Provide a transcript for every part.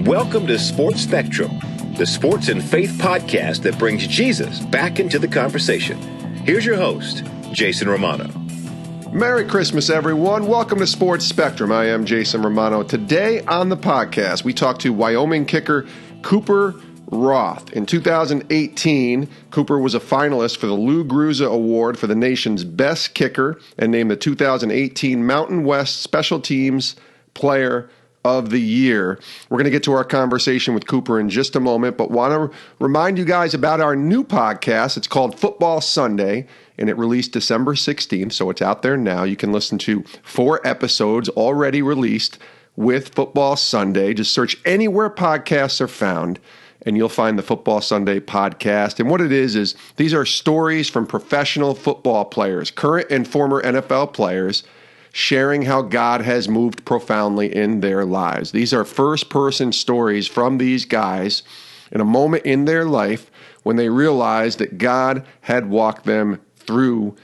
Welcome to Sports Spectrum, the sports and faith podcast that brings Jesus back into the conversation. Here's your host, Jason Romano. Merry Christmas, everyone. Welcome to Sports Spectrum. I am Jason Romano. Today on the podcast, we talk to Wyoming kicker Cooper Rothe. In 2018, Cooper was a finalist for the Lou Groza Award for the nation's best kicker and named the 2018 Mountain West Special Teams Player of the Year. We're going to get to our conversation with Cooper in just a moment, but want to remind you guys about our new podcast. It's called Football Sunday, and it released December 16th, so it's out there now. You can listen to 4 episodes already released with Football Sunday. Just search anywhere podcasts are found, and you'll find the Football Sunday podcast. And what it is these are stories from professional football players, current and former NFL players, sharing how God has moved profoundly in their lives. These are first-person stories from these guys in a moment in their life when they realized that God had walked them through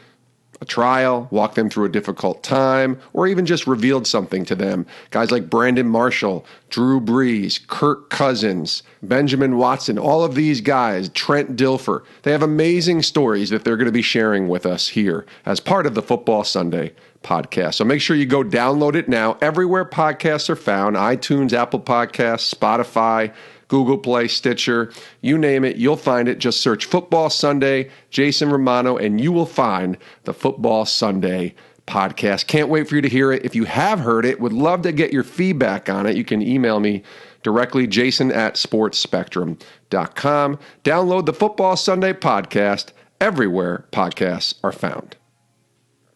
a trial, walked them through a difficult time, or even just revealed something to them. Guys like Brandon Marshall, Drew Brees, Kirk Cousins, Benjamin Watson, all of these guys, Trent Dilfer, they have amazing stories that they're going to be sharing with us here as part of the Football Sunday podcast. So make sure you go download it now. Everywhere podcasts are found, iTunes, Apple Podcasts, Spotify, Google Play, Stitcher, you name it, you'll find it. Just search Football Sunday, Jason Romano, and you will find the Football Sunday podcast. Can't wait for you to hear it. If you have heard it, would love to get your feedback on it. You can email me directly, jason@sportspectrum.com. Download the Football Sunday podcast everywhere podcasts are found.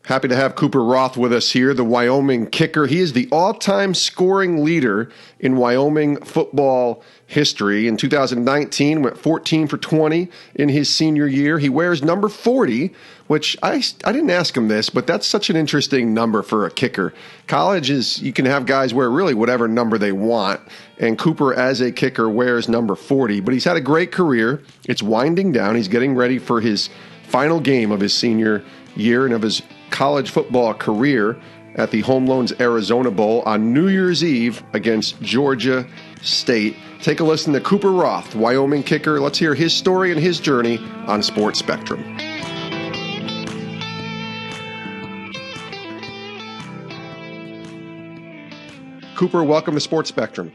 Happy to have Cooper Rothe with us here, the Wyoming kicker. He is the all-time scoring leader in Wyoming football history. In 2019, went 14 for 20 in his senior year. He wears number 40, which I didn't ask him this, but that's such an interesting number for a kicker. College is, you can have guys wear really whatever number they want, and Cooper as a kicker wears number 40, but he's had a great career. It's winding down. He's getting ready for his final game of his senior year and of his college football career at the Home Loans Arizona Bowl on New Year's Eve against Georgia State. Take a listen to Cooper Rothe, Wyoming kicker. Let's hear his story and his journey on Sports Spectrum. Cooper, welcome to Sports Spectrum.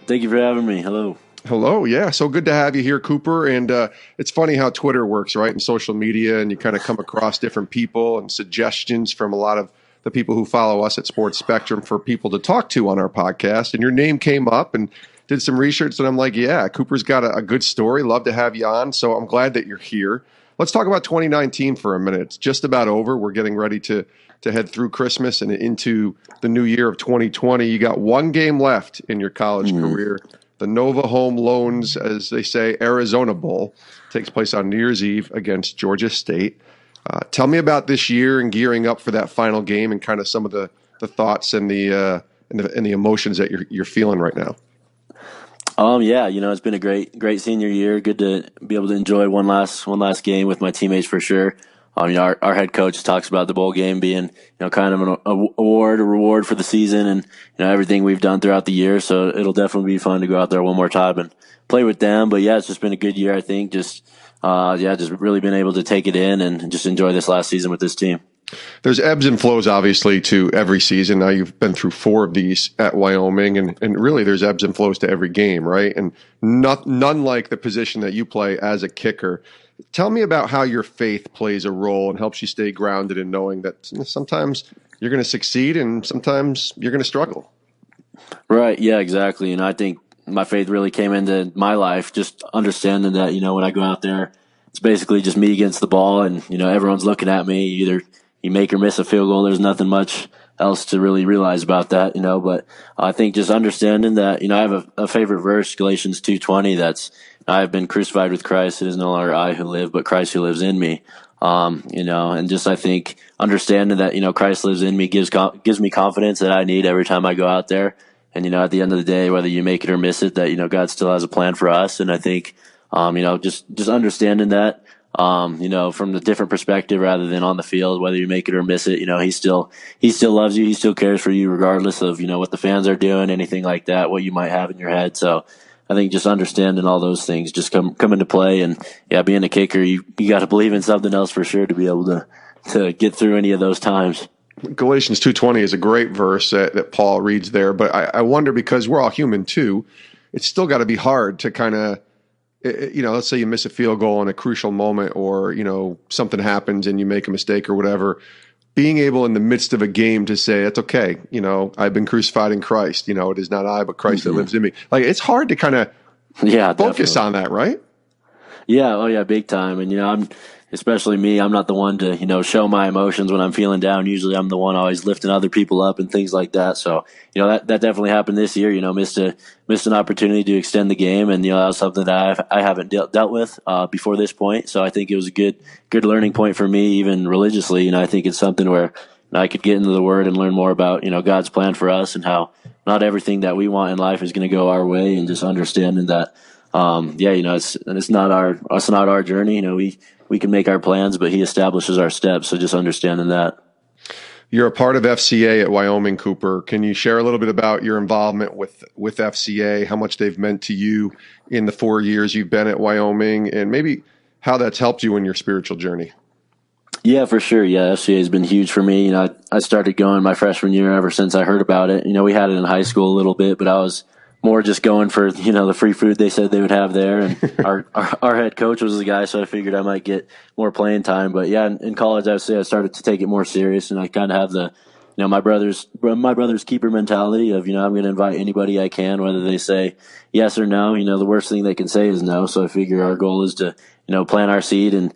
Thank you for having me. Hello. Hello. Yeah. So good to have you here, Cooper. And it's funny how Twitter works, right? And social media, and you kind of come across different people and suggestions from a lot of the people who follow us at Sports Spectrum for people to talk to on our podcast. And your name came up, and did some research, and I'm like, yeah, Cooper's got a good story. Love to have you on. So I'm glad that you're here. Let's talk about 2019 for a minute. It's just about over. We're getting ready to head through Christmas and into the new year of 2020. You got one game left in your college career. The Nova Home Loans, as they say, Arizona Bowl takes place on New Year's Eve against Georgia State. Tell me about this year and gearing up for that final game, and kind of some of the thoughts and the emotions that you're feeling right now. Yeah, it's been a great senior year. Good to be able to enjoy one last game with my teammates for sure. Our head coach talks about the bowl game being, kind of a reward for the season and, everything we've done throughout the year. So it'll definitely be fun to go out there one more time and play with them. But yeah, it's just been a good year, I think. Just really been able to take it in and just enjoy this last season with this team. There's ebbs and flows, obviously, to every season. Now you've been through 4 of these at Wyoming, and really there's ebbs and flows to every game, right? And none like the position that you play as a kicker. Tell me about how your faith plays a role and helps you stay grounded in knowing that sometimes you're going to succeed and sometimes you're going to struggle. Right. Yeah, exactly. And I think my faith really came into my life, just understanding that, when I go out there, it's basically just me against the ball and, everyone's looking at me. Either you make or miss a field goal. There's nothing much else to really realize about that, but I think just understanding that, I have a favorite verse, Galatians 2:20, that's, I have been crucified with Christ. It is no longer I who live, but Christ who lives in me. And just, I think understanding that, Christ lives in me gives me confidence that I need every time I go out there. And, at the end of the day, whether you make it or miss it, that, God still has a plan for us. And I think, just understanding that, from the different perspective rather than on the field, whether you make it or miss it. He still loves you. He still cares for you regardless of, what the fans are doing, anything like that, what you might have in your head. So I think just understanding all those things just come into play. And yeah, being a kicker, you got to believe in something else for sure to be able to get through any of those times. Galatians 2:20 is a great verse that Paul reads there, but I wonder, because we're all human too, it's still got to be hard to kind of, let's say you miss a field goal in a crucial moment, or, something happens and you make a mistake or whatever, being able in the midst of a game to say, it's okay. I've been crucified in Christ. It is not I, but Christ that lives in me. Like, it's hard to kind of focus on that, right? Yeah. Oh yeah. Big time. And, especially me, I'm not the one to, show my emotions when I'm feeling down. Usually I'm the one always lifting other people up and things like that. So, that definitely happened this year, missed an opportunity to extend the game. And, that was something that I haven't dealt with, before this point. So I think it was a good learning point for me, even religiously. I think it's something where I could get into the word and learn more about, God's plan for us, and how not everything that we want in life is going to go our way, and just understanding that, it's not our journey. We can make our plans, but he establishes our steps. So just understanding that. You're a part of FCA at Wyoming, Cooper. Can you share a little bit about your involvement with FCA, how much they've meant to you in the 4 years you've been at Wyoming, and maybe how that's helped you in your spiritual journey? Yeah, for sure. Yeah, FCA has been huge for me. I started going my freshman year ever since I heard about it. We had it in high school a little bit, but I was more just going for, the free food they said they would have there. And our head coach was the guy, so I figured I might get more playing time. But yeah, in college, I would say I started to take it more serious, and I kind of have the, my brother's keeper mentality of, I'm going to invite anybody I can, whether they say yes or no. The worst thing they can say is no. So I figure our goal is to, plant our seed and,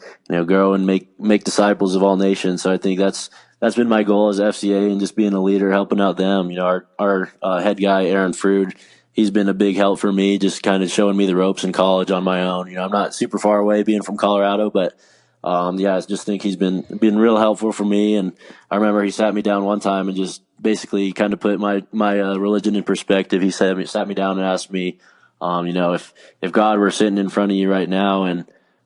grow and make disciples of all nations. So I think that's been my goal as FCA, and just being a leader, helping out them. Our head guy, Aaron Frood, he's been a big help for me, just kind of showing me the ropes in college on my own. I'm not super far away being from Colorado, but I just think he's been real helpful for me. And I remember he sat me down one time and just basically kind of put my religion in perspective. He sat me down and asked me, if God were sitting in front of you right now and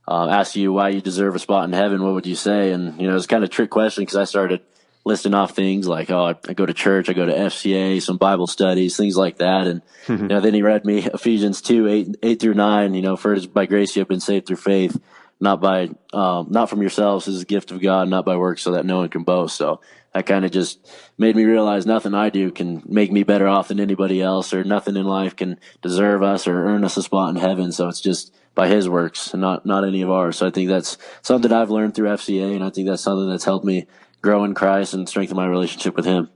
asked you why you deserve a spot in heaven, what would you say? And it was kind of a trick question, because I started listing off things like, I go to church, I go to FCA, some Bible studies, things like that. And, then he read me Ephesians 2:8-9, for it is by grace you have been saved through faith, not from yourselves, this is a gift of God, not by works, so that no one can boast. So that kind of just made me realize nothing I do can make me better off than anybody else, or nothing in life can deserve us or earn us a spot in heaven. So it's just by his works and not any of ours. So I think that's something I've learned through FCA, and I think that's something that's helped me grow in Christ and strengthen my relationship with him.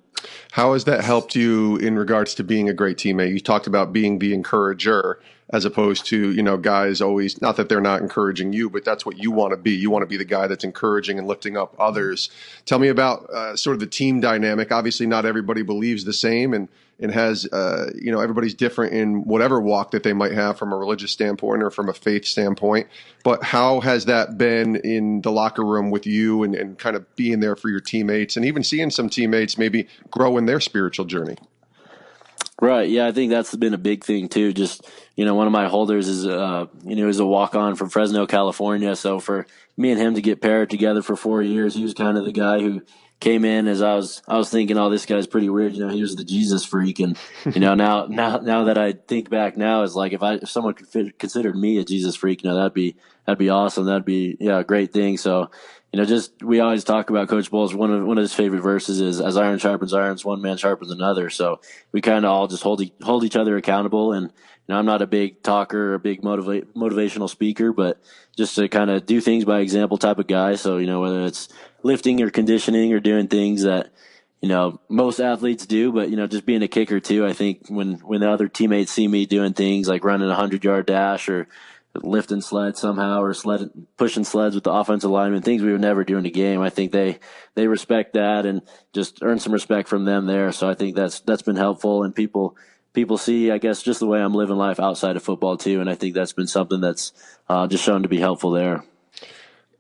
How has that helped you in regards to being a great teammate? You talked about being the encourager, as opposed to, guys always, not that they're not encouraging you, but that's what you want to be. You want to be the guy that's encouraging and lifting up others. Tell me about sort of the team dynamic. Obviously, not everybody believes the same, and has, everybody's different in whatever walk that they might have from a religious standpoint or from a faith standpoint. But how has that been in the locker room with you, and kind of being there for your teammates, and even seeing some teammates maybe grow in their spiritual journey? Right. Yeah, I think that's been a big thing too. Just, one of my holders is, is a walk-on from Fresno, California. So for me and him to get paired together for 4 years, he was kind of the guy who came in as I was thinking, oh, this guy's pretty weird. He was the Jesus freak. And, now that I think back now, is like, if someone considered me a Jesus freak, that'd be awesome. That'd be, a great thing. So, we always talk about Coach Bowles. One of his favorite verses is, as iron sharpens iron, one man sharpens another. So we kind of all just hold each other accountable. And, I'm not a big talker or a big motivational speaker, but just to kind of do things by example type of guy. So, whether it's lifting or conditioning or doing things that, most athletes do, but, just being a kicker too. I think when the other teammates see me doing things like running a 100-yard dash or lifting sleds somehow, or pushing sleds with the offensive linemen, things we would never do in a game, I think they respect that and just earn some respect from them there. So I think that's been helpful, and people see, I guess, just the way I'm living life outside of football too. And I think that's been something that's just shown to be helpful there.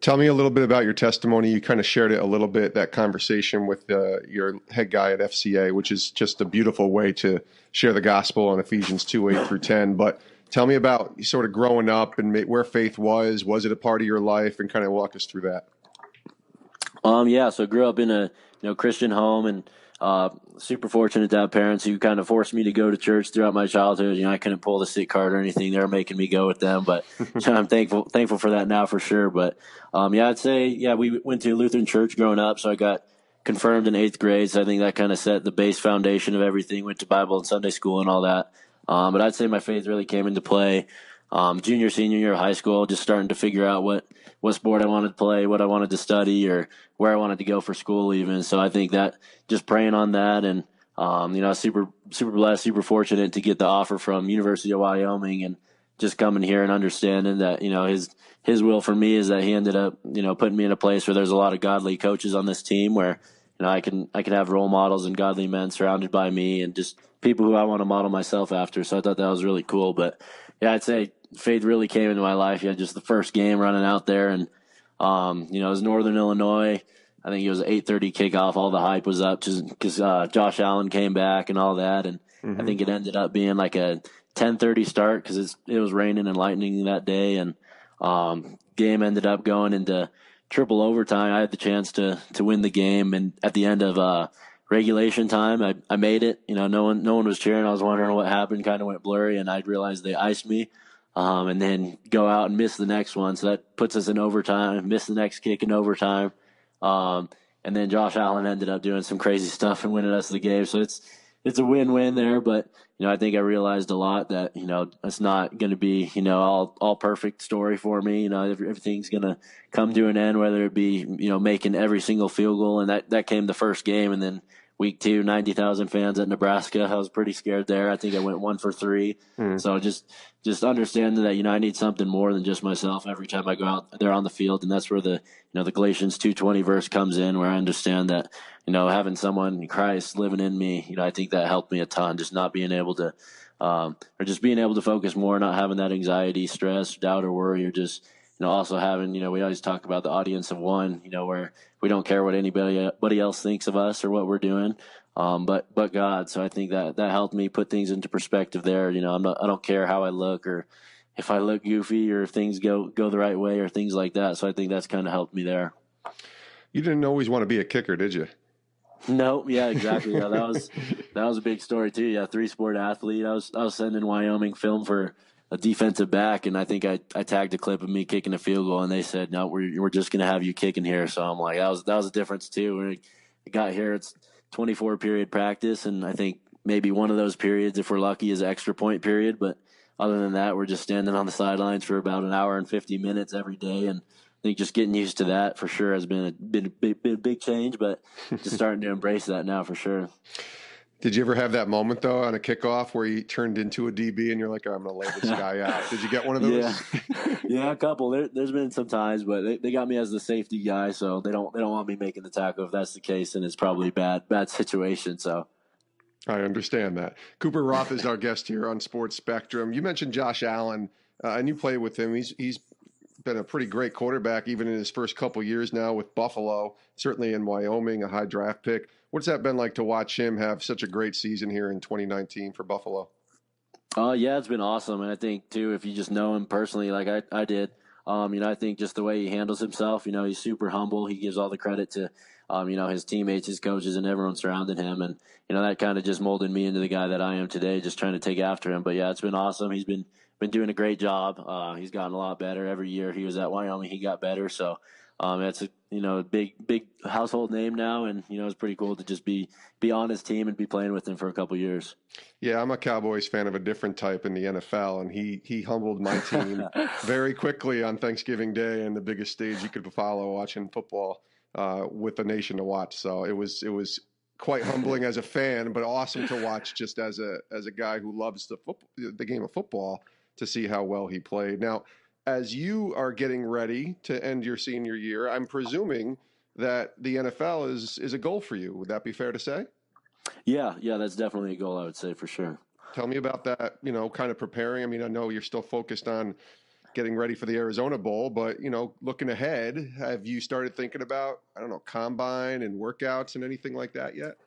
Tell me a little bit about your testimony. You kind of shared it a little bit, that conversation with your head guy at FCA, which is just a beautiful way to share the gospel in Ephesians 2:8-10. But Tell me about sort of growing up and where faith was. Was it a part of your life? And kind of walk us through that. Yeah, so I grew up in a Christian home, and super fortunate to have parents who kind of forced me to go to church throughout my childhood. I couldn't pull the sick card or anything; they were making me go with them. But I'm thankful for that now for sure. But yeah, I'd say we went to Lutheran church growing up, so I got confirmed in 8th grade. So I think that kind of set the base foundation of everything. Went to Bible and Sunday school and all that. But I'd say my faith really came into play junior, senior year of high school, just starting to figure out what sport I wanted to play, what I wanted to study, or where I wanted to go for school even. So I think that just praying on that, and super blessed, super fortunate to get the offer from University of Wyoming, and just coming here and understanding that his will for me is that he ended up putting me in a place where there's a lot of godly coaches on this team, where I can have role models and godly men surrounded by me, and just people who I want to model myself after. So I thought that was really cool. But yeah, I'd say faith really came into my life. Just the first game running out there, and it was Northern Illinois. I think it was an 8:30 kickoff. All the hype was up just because Josh Allen came back and all that, and I think it ended up being like a 10:30 start because it was raining and lightning that day, and game ended up going into triple overtime. I had the chance to win the game, and at the end of regulation time, I made it. No one was cheering. I was wondering what happened. Kind of went blurry, and I realized they iced me. And then go out and miss the next one. So that puts us in overtime, miss the next kick in overtime. And then Josh Allen ended up doing some crazy stuff and winning us the game. So it's a win-win there. But, I think I realized a lot that, it's not going to be, all perfect story for me. Everything's going to come to an end, whether it be, making every single field goal. And that came the first game. And then week 2, 90,000 fans at Nebraska. I was pretty scared there. I think I went 1 for 3. So just understanding that, I need something more than just myself every time I go out there on the field. And that's where the Galatians 2:20 verse comes in, where I understand that, having someone, Christ, living in me, I think that helped me a ton, just not being able to, or just being able to focus more, not having that anxiety, stress, doubt, or worry, or just, also having, we always talk about the audience of one, where we don't care what anybody else thinks of us or what we're doing. But God. So I think that helped me put things into perspective there. I don't care how I look, or if I look goofy, or if things go the right way, or things like that. So I think that's kind of helped me there. You didn't always want to be a kicker, did you? No, yeah, exactly. Yeah, that was a big story too. Yeah, 3-sport athlete. I was sending Wyoming film for a defensive back, and I think I tagged a clip of me kicking a field goal, and they said, "No, we're just gonna have you kicking here." So I'm like, that was a difference too. When I got here, it's 24 period practice, and I think maybe one of those periods, if we're lucky, is extra point period. But other than that, we're just standing on the sidelines for about an hour and 50 minutes every day, and I think just getting used to that for sure has been a big change, but just starting to embrace that now for sure. Did you ever have that moment, though, on a kickoff where you turned into a DB and you're like, oh, I'm going to lay this guy out? Did you get one of those? Yeah, a couple. There's been some times, but they got me as the safety guy, so they don't want me making the tackle. If that's the case, then it's probably a bad situation. So I understand that. Cooper Rothe is our guest here on Sports Spectrum. You mentioned Josh Allen, and you played with him. He's been a pretty great quarterback, even in his first couple years now with Buffalo, certainly in Wyoming, a high draft pick. What's that been like to watch him have such a great season here in 2019 for Buffalo? Yeah, it's been awesome. And I think, too, if you just know him personally, like I did, I think just the way he handles himself, he's super humble. He gives all the credit to, his teammates, his coaches, and everyone surrounding him. And, that kind of just molded me into the guy that I am today, just trying to take after him. But, yeah, it's been awesome. He's been doing a great job. He's gotten a lot better. Every year he was at Wyoming, he got better. So it's a big household name now, and it's pretty cool to just be on his team and be playing with him for a couple years. Yeah, I'm a Cowboys fan of a different type in the NFL, and he humbled my team very quickly on Thanksgiving Day, and the biggest stage you could follow watching football with the nation to watch. So it was quite humbling as a fan, but awesome to watch just as a guy who loves the game of football, to see how well he played. Now, as you are getting ready to end your senior year, I'm presuming that the NFL is a goal for you. Would that be fair to say? Yeah, that's definitely a goal, I would say, for sure. Tell me about that, kind of preparing. I mean, I know you're still focused on getting ready for the Arizona Bowl, but, looking ahead, have you started thinking about, I don't know, combine and workouts and anything like that yet?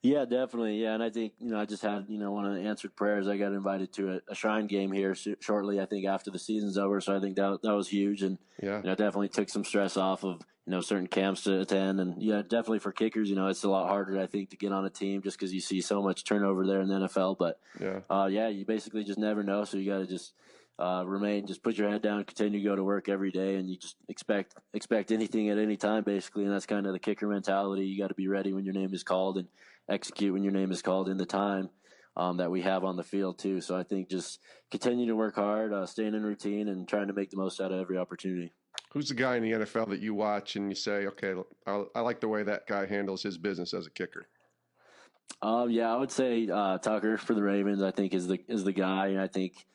Yeah, definitely. Yeah, and I think I just had one of the answered prayers. I got invited to a Shrine game here shortly. I think after the season's over, so I think that was huge, and Yeah. definitely took some stress off of certain camps to attend, and yeah, definitely for kickers, it's a lot harder I think to get on a team just because you see so much turnover there in the NFL. But Yeah. yeah, you basically just never know, so you got to just just put your head down, continue to go to work every day, and you just expect anything at any time, basically. And that's kind of the kicker mentality. You got to be ready when your name is called and execute when your name is called in the time that we have on the field too. So I think just continue to work hard, staying in routine, and trying to make the most out of every opportunity. Who's the guy in the NFL that you watch and you say, okay, I like the way that guy handles his business as a kicker? Yeah, I would say Tucker for the Ravens. I think is the guy, and I think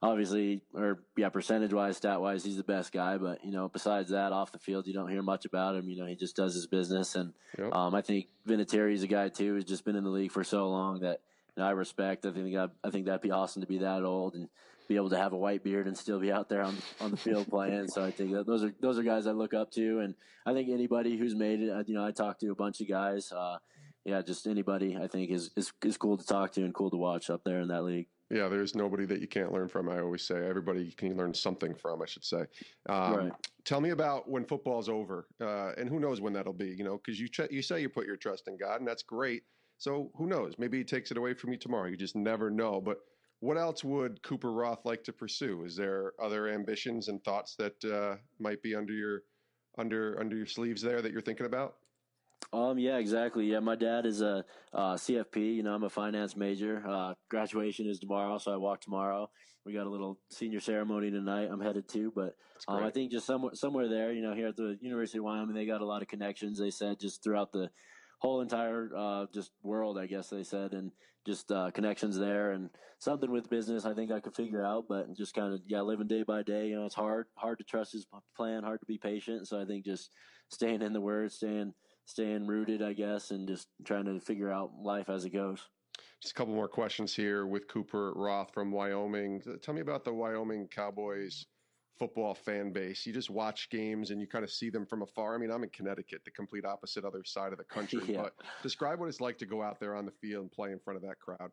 obviously, or yeah, percentage wise, stat wise, he's the best guy. But besides that, off the field, you don't hear much about him. He just does his business, and Yep. I think Vinatieri's a guy too who's just been in the league for so long that I respect. I think that'd be awesome to be that old and be able to have a white beard and still be out there on the field playing. So I think that those are guys I look up to, and I think anybody who's made it. I talked to a bunch of guys. Yeah, just anybody I think is cool to talk to and cool to watch up there in that league. Yeah, there's nobody that you can't learn from. I always say everybody you can learn something from, I should say. Right. Tell me about when football's over, and who knows when that'll be, because you say you put your trust in God, and that's great. So who knows? Maybe he takes it away from you tomorrow. You just never know. But what else would Cooper Roth like to pursue? Is there other ambitions and thoughts that might be under your sleeves there that you're thinking about? Yeah, exactly. Yeah, my dad is a CFP. I'm a finance major. Graduation is tomorrow, so I walk tomorrow. We got a little senior ceremony tonight. I'm headed to, but I think just somewhere there. Here at the University of Wyoming, they got a lot of connections. They said just throughout the whole entire just world, I guess they said, and just connections there and something with business. I think I could figure out, but just kind of living day by day. It's hard to trust his plan, hard to be patient. So I think just staying in the word, staying rooted, I guess, and just trying to figure out life as it goes. Just a couple more questions here with Cooper Roth from Wyoming. Tell me about the Wyoming Cowboys football fan base. You just watch games and you kind of see them from afar. I mean, I'm in Connecticut, the complete opposite other side of the country. Yeah. But describe what it's like to go out there on the field and play in front of that crowd.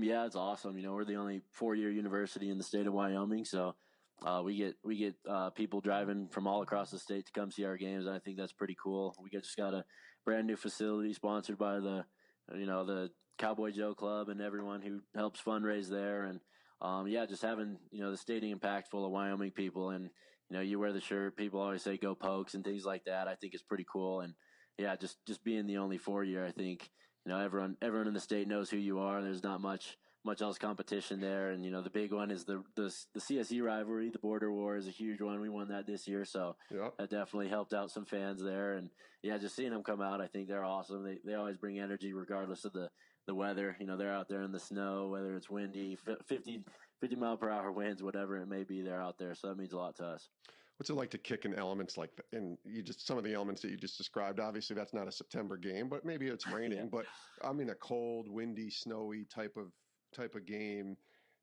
Yeah, it's awesome. We're the only 4-year university in the state of Wyoming, so we get people driving from all across the state to come see our games, and I think that's pretty cool. Just got a brand new facility sponsored by the Cowboy Joe Club and everyone who helps fundraise there, and just having the stadium packed full of Wyoming people, and you wear the shirt. People always say "Go Pokes" and things like that. I think it's pretty cool, and yeah, just being the only 4-year, I think everyone in the state knows who you are. There's not much else competition there, and the big one is the CSE rivalry. The border war is a huge one. We won that this year, so Yep. that definitely helped out some fans there. And yeah, just seeing them come out, I think they're awesome. They always bring energy regardless of the weather. They're out there in the snow, whether it's windy, 50 mile per hour winds, whatever it may be. They're out there, so that means a lot to us. What's it like to kick in elements like that? And some of the elements that you just described, obviously that's not a September game, but maybe it's raining. Yeah. But I mean, a cold, windy, snowy type of game.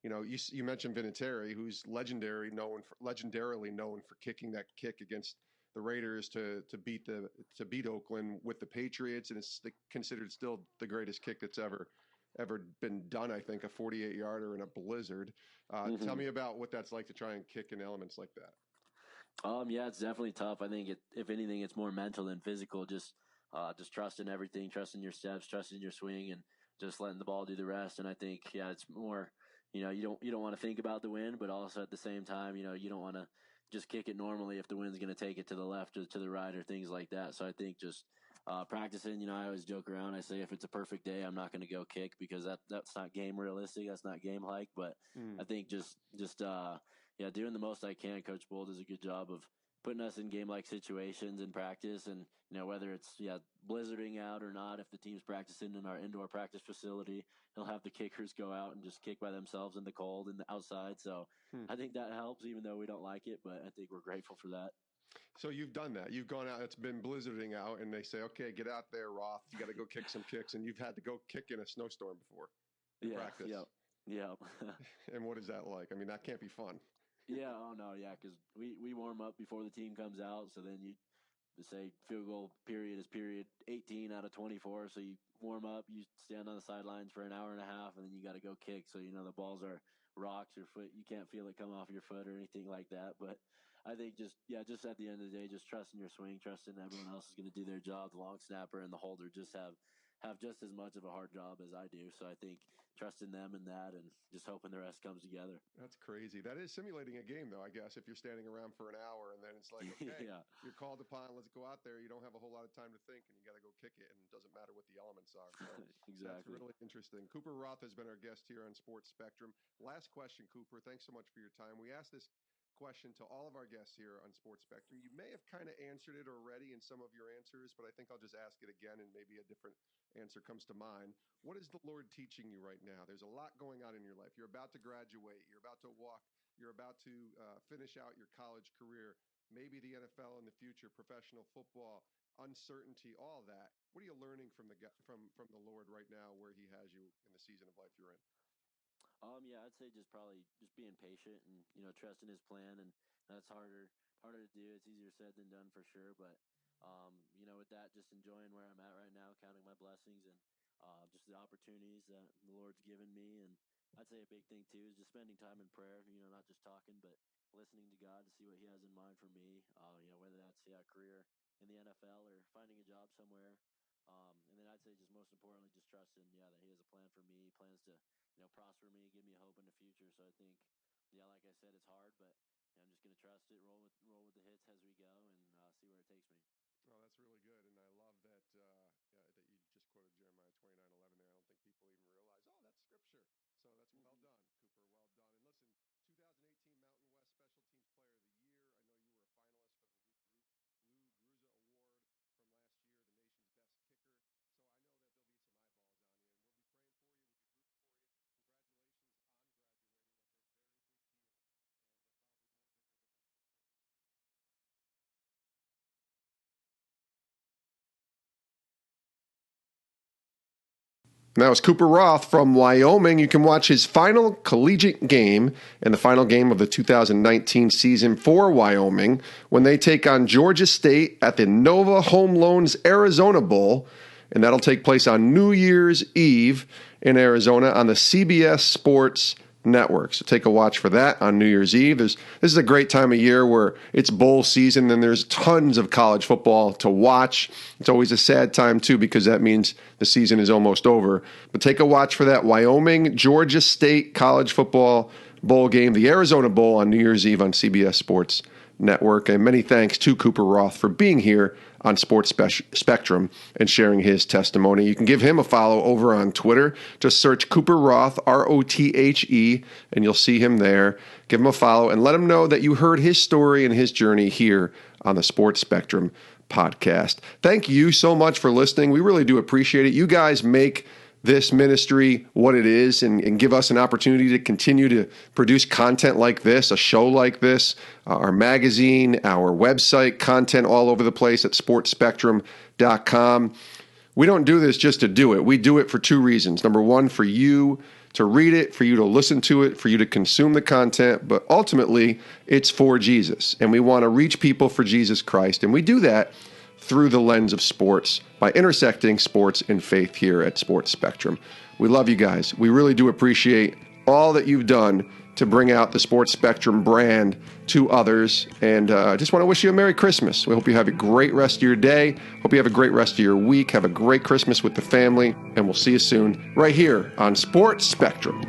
You mentioned Vinatieri, who's legendarily known for kicking that kick against the Raiders to beat Oakland with the Patriots, and it's considered still the greatest kick that's ever been done. I think a 48-yarder in a blizzard. Tell me about what that's like to try and kick in elements like that. Yeah, it's definitely tough. I think if anything, it's more mental than physical. Just trusting everything, trusting your steps, trusting your swing, and just letting the ball do the rest. And I think, yeah, it's more, you don't want to think about the wind, but also at the same time, you don't want to just kick it normally if the wind's going to take it to the left or to the right or things like that. So I think just practicing, I always joke around. I say if it's a perfect day, I'm not going to go kick because that's not game realistic. That's not game like. But I think just doing the most I can. Coach Bold does a good job of putting us in game like situations in practice, and whether it's blizzarding out or not, if the team's practicing in our indoor practice facility, he'll have the kickers go out and just kick by themselves in the cold and the outside. So I think that helps, even though we don't like it, but I think we're grateful for that. So you've done that. You've gone out. It's been blizzarding out, and they say, "Okay, get out there, Roth. You got to go kick some kicks." And you've had to go kick in a snowstorm before in practice. Yeah. And what is that like? I mean, that can't be fun. Yeah. Oh no. Yeah. Because we warm up before the team comes out, so then say field goal period is period 18 out of 24. So you warm up, you stand on the sidelines for an hour and a half, and then you got to go kick. So, the balls are rocks, your foot, you can't feel it come off your foot or anything like that. But I think just at the end of the day, just trusting your swing, trusting everyone else is going to do their job. The long snapper and the holder just have just as much of a hard job as I do. So I think trusting them in that and just hoping the rest comes together. That's crazy. That is simulating a game, though, I guess, if you're standing around for an hour and then it's like, okay, Yeah. You're called upon, let's go out there. You don't have a whole lot of time to think and you got to go kick it, and it doesn't matter what the elements are. So Exactly. That's really interesting. Cooper Rothe has been our guest here on Sports Spectrum. Last question, Cooper. Thanks so much for your time. We asked this question to all of our guests here on Sports Spectrum. You may have kind of answered it already in some of your answers, but I think I'll just ask it again and maybe a different answer comes to mind. What is the Lord teaching you right now? There's a lot going on in your life. You're about to graduate. You're about to walk. You're about to finish out your college career, maybe the NFL in the future, professional football, uncertainty, all that. What are you learning from the Lord right now, where He has you in the season of life you're in? Yeah, I'd say just probably just being patient and trusting His plan, and that's harder to do. It's easier said than done for sure. But with that, just enjoying where I'm at right now, counting my blessings and just the opportunities that the Lord's given me. And I'd say a big thing too is just spending time in prayer. Not just talking, but listening to God to see what He has in mind for me. Whether that's a career in the NFL or finding a job somewhere. And then I'd say just most importantly, just trusting, that He has a plan for me. He plans to prosper me, give me hope in the future. So I think, like I said, it's hard, but I'm just going to trust it, roll with the hits as we go, and see where it takes me. Oh, that's really good, and I love that that you just quoted Jeremiah 29:11 there. I don't think people even realize, oh, that's scripture. So that's well done, Cooper. Well done. And listen, 2018 Mountain West Special Teams Player of the Year. I know you were a finalist for the Lou Groza Award from last year, the nation's best kicker. So I know that there'll be some eyeballs on you, and we'll be praying for you. We'll be rooting for you. Congratulations on graduating. That's a very big deal, and probably more bigger than the football season. That was Cooper Rothe from Wyoming. You can watch his final collegiate game and the final game of the 2019 season for Wyoming when they take on Georgia State at the Nova Home Loans Arizona Bowl, and that'll take place on New Year's Eve in Arizona on the CBS Sports Network. So take a watch for that on New Year's Eve. This is a great time of year where it's bowl season and there's tons of college football to watch. It's always a sad time too because that means the season is almost over. But take a watch for that Wyoming, Georgia State college football bowl game, the Arizona Bowl on New Year's Eve on CBS Sports Network. And many thanks to Cooper Rothe for being here on Sports Spectrum and sharing his testimony. You can give him a follow over on Twitter. Just search Cooper Rothe, Rothe, and you'll see him there. Give him a follow and let him know that you heard his story and his journey here on the Sports Spectrum podcast. Thank you so much for listening. We really do appreciate it. You guys make this ministry what it is and give us an opportunity to continue to produce content like this, a show like this, our magazine, our website, content all over the place at sportspectrum.com. We don't do this just to do it. We do it for two reasons. Number one, for you to read it, for you to listen to it, for you to consume the content, but ultimately it's for Jesus. And we want to reach people for Jesus Christ. And we do that through the lens of sports by intersecting sports and faith here at Sports Spectrum. We love you guys. We really do appreciate all that you've done to bring out the Sports Spectrum brand to others. And I just want to wish you a Merry Christmas. We hope you have a great rest of your day. Hope you have a great rest of your week. Have a great Christmas with the family. And we'll see you soon right here on Sports Spectrum.